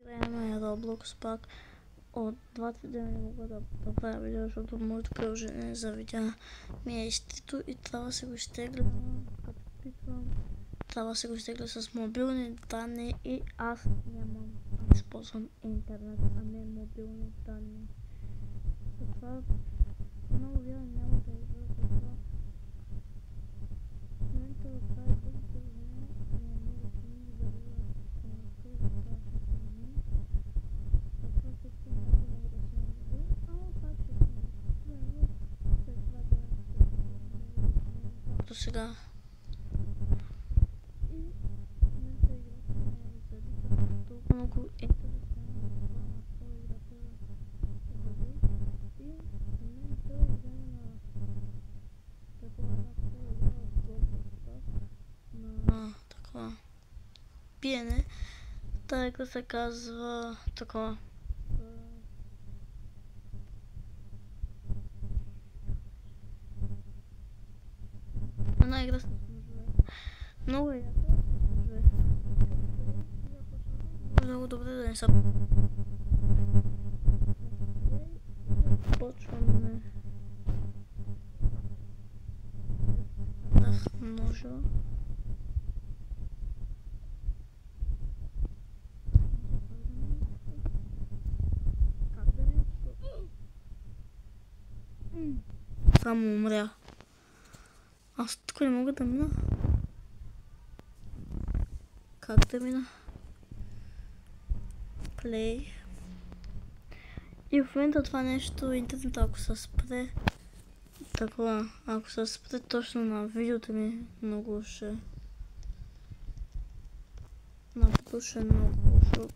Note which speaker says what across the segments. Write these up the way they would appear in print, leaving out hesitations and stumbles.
Speaker 1: Време е Roblox пак. От 2 дни не мога да правя видео, защото моето приложение за видео ми е изтито и трябва да се го изтегля. Като питвам, трябва да се го изтегля с мобилни данни и аз нямам. Аз използвам интернет, а не мобилни данни. Затова много видео няма да изляза това. В момента в тази приложение ми е много трудно да видя къде да правя страни. Затова всеки много да се нареди, ама пак ще се нареди. След това да както сега. И в момента играта ми е залита толкова много интересна на това на какво играта върви. И в момента време на такова някаква игра в Roblox на такова пиене. Тая игра се казва такова. Една игра с мъжове. Много е яка с мъжове. Много добре да не са. Почваме. Ножа. Как да не? Само умря. Аз тук не мога да мина. Как да мина? Play. И в момента това нещо, интернет, ако се спре, такова, ако се спре точно на видеото ми, много ще напуша много лошо.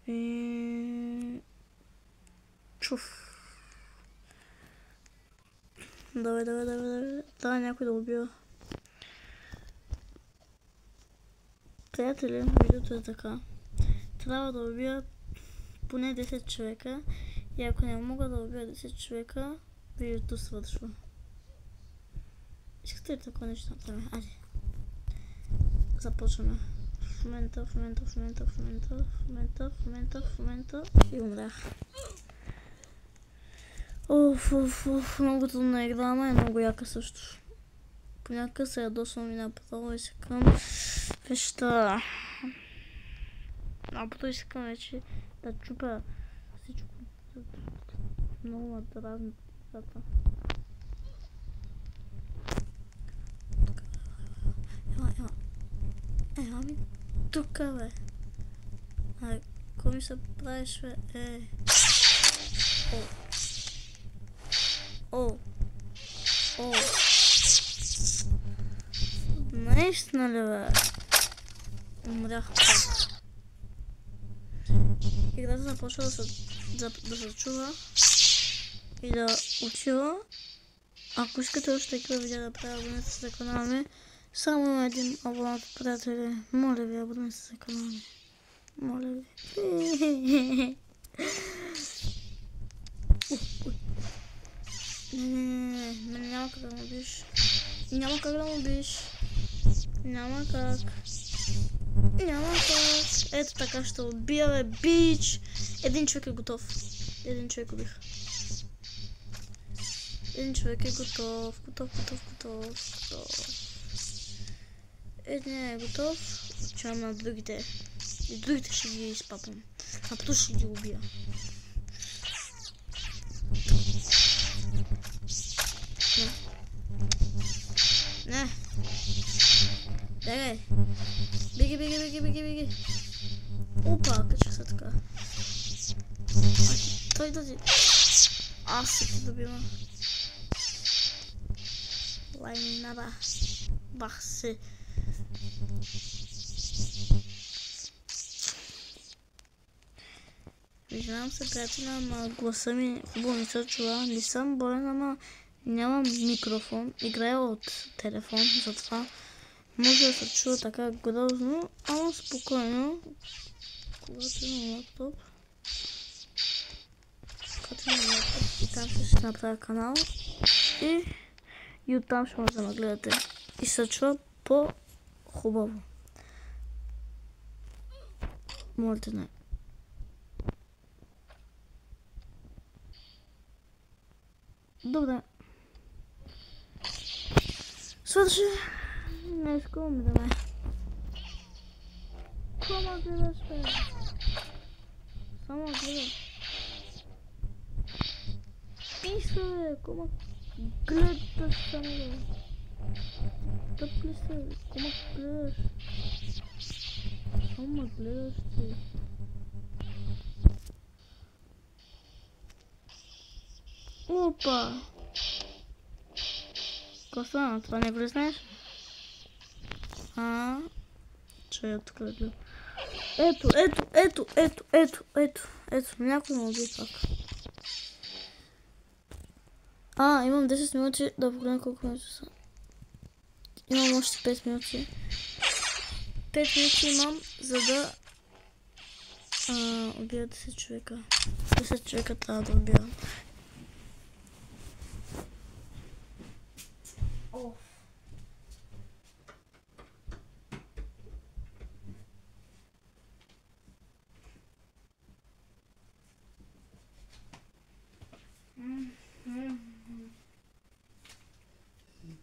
Speaker 1: И чуф. Давай някой да убива. Приятели, видеото е така. Трябва да убия поне 10 човека и ако не мога да убия 10 човека, видеото свършва. Искате ли такова нещо направим? Айде. Започваме. В момента и умрях. Много трудна игра, ама е много яка също. Понякога се ядосвам и направо и се към веща. А потом искам вече да чупя всичко. Много ме дразни децата. Ела ми тука, бе. Какво ми се правиш, бе? О. Наистина ли, бе? Умрях пак. Играта започва да се чува и да отива. Ако искате още такива видеа да правя, абонете се за канала ми. Само на един абонат, приятели. Моля ви, абонете се за канала ми. Моля ви. Не, няма как да му убиш. Няма как. Ето така ще убия, бе, бич. Един човек е готов. Един човек убих. Един човек е готов. Един е готов. Отивам на другите. И другите ще ги изпапам. А потом ще ги убия. Не. Бегай. Беги. Опа, качих се така. Той да ти... Аз се ти добивам. Лайнара. Бах се. Извинявам се, приятеля, ама гласа ми хубаво не се чува. Не съм болен, ама нямам микрофон. Играя от телефон, затова може да се чува така грозно, ама спокойно. Когато имам лаптоп, и там ще направя канал и оттам ще може да ме гледате. И се чува по-хубаво. Моля не. Добре. Свърши. Нещо умираме. Само гледаш, бе. Само гледаш. Писа, бе. Кома гледаш само, бе. Тъп ли се, бе? Кома гледаш? Само гледаш ти. Опа! Какво стана? Това не го ли знаеш? Че е тук да гледам. Ето, някой ме уби пак. Имам 10 минути да погледна колко минути са. Имам още 5 минути. 5 минути имам, за да убия 10 човека. 10 човека трябва да убивам.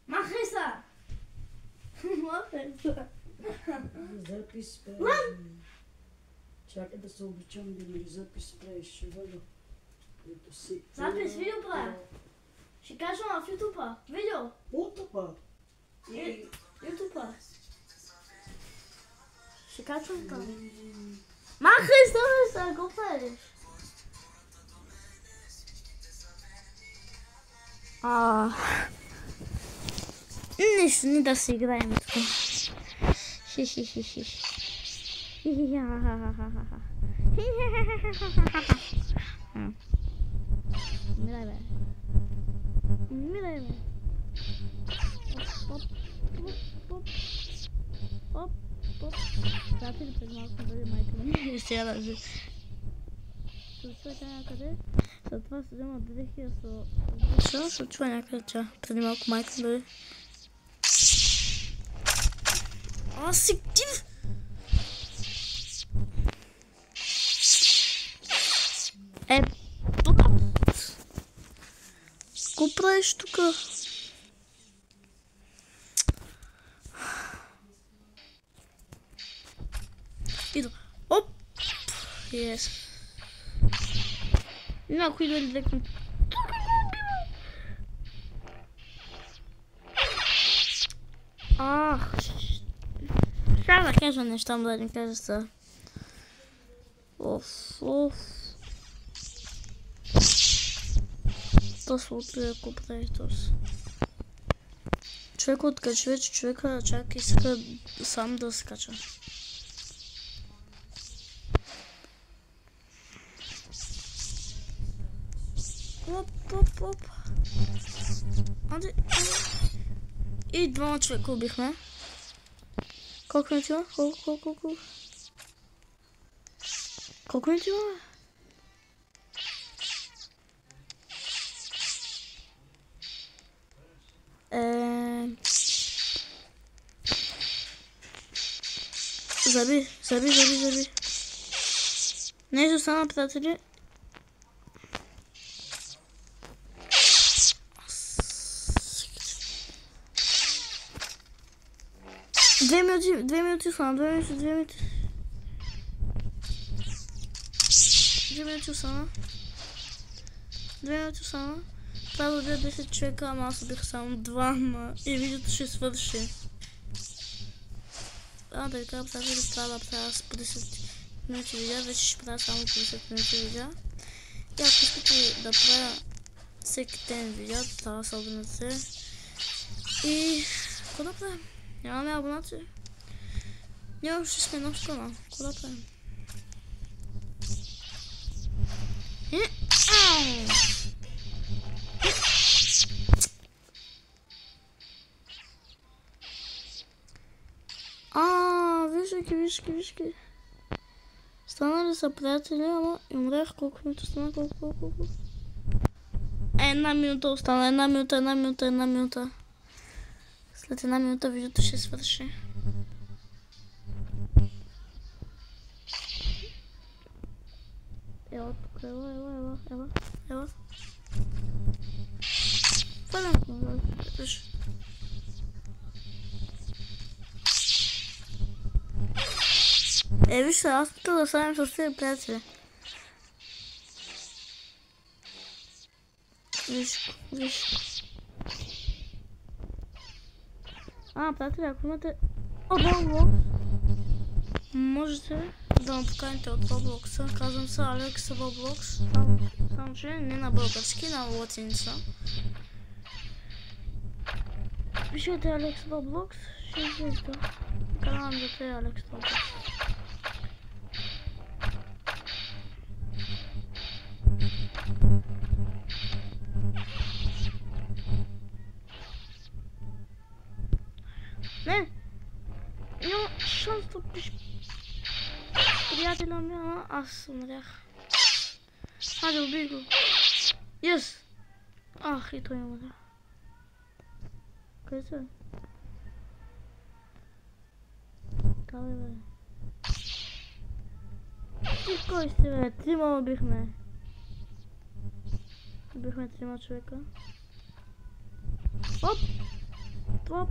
Speaker 1: Махай са! Махай са!
Speaker 2: Запис правиш. Чакай да се обличам да ми запис правиш. Ще бъда.
Speaker 1: Запис видео правя. Ще кажа в YouTube. Видео.
Speaker 2: Утопа.
Speaker 1: YouTube. Ще качвам това. Махай са, го правиш. Нищо, не да си играем тук. Мирай, бе. Мирай, бе. Оп. Трябва ли пред малко да бъде майка ми? Сега даже. Се чува някъде. След това се взема 2000 се чува някъде, че преди малко майка ми бъде. Сектив! Какво правиш тука? Иду. Оп! Yes. Някой дойде директно. Сега да кажа неща, да не кажа са. То се отпира, ако прави този. Човек откачи вече, човека чак иска сам да се кача. Оп. Аде. И двама човека убихме. Колко минути има? Колко? Колко минути има? Заби. Нещо стана, приятели. Две минути остана. 2 минути остана. Трябва да убия 10 човека, ама аз убих само 2 и видеото ще свърши. Да ви кажа, трябва да правя с по 10 минути видео, вече ще правя само по 10 минути видео. И ако искате да правя всеки ден видео, трябва да се абонирате. И какво да правим? Нямаме абонации. Нямам 6 нов канал. Какво да правим? Вижки. Станали са приятели, ама и умрях. Колко минути стана? Колко? Една минута остана. Една минута. След една минута видеото ще свърши. Ева тук, ева. Падам, виж. Виж се, аз тук да ставим с тези приятели. Виж. Приятели, ако имате Roblox, можете да ме поканите от Roblox. Казвам се Алекс Roblox. Само че не на български, на латиница. Пишете Алекс Roblox, ще излиза. Каналът ми да е Алекс Roblox. Не! Няма шанс да пише приятеля ми, ама аз умрях. Хайде, убий го. Yes! Ах, и той умря. Къде са? Кале, бе. Ти кой сте, бе? Трима убихме. Убихме 3 човека. Оп! Топ!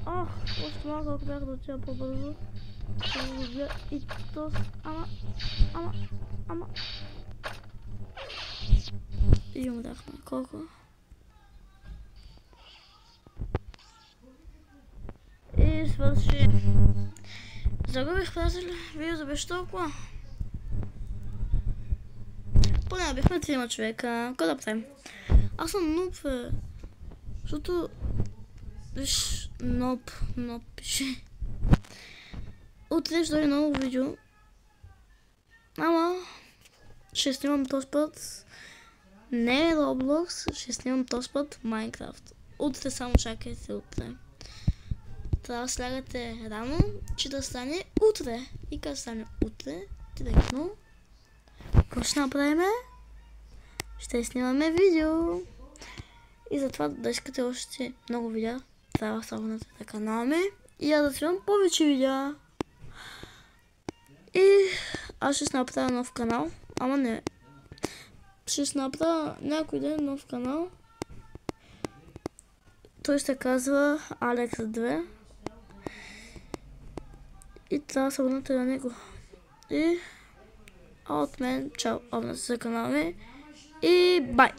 Speaker 1: Ах, още малко, ако бях да отида по-бързо. И то... Ама... И умряхме. Колко? И свърши. Загубих, приятели. Видеото беше толкова. Поне бихме 3 човека. Какво да правим? Аз съм нуб, бе. Защото... Виж, ноб пише. Утре ще дойде ново видео. Ама ще снимам този път не Roblox, ще снимам този път Minecraft. Утре само чакайте утре. Трябва да слягате рано, че да стане утре. И като стане утре, директно, какво ще направим? Ще снимаме видео. И затова да искате още много видеа, трябва да се абонирате на канала ми и да снимам повече видеа. И аз ще направя нов канал, ама не. Ще направя някой ден нов канал. Той се казва Alex 2. И трябва да се абонирате на него. И от мен, чао, абонирайте се на канала ми и бай!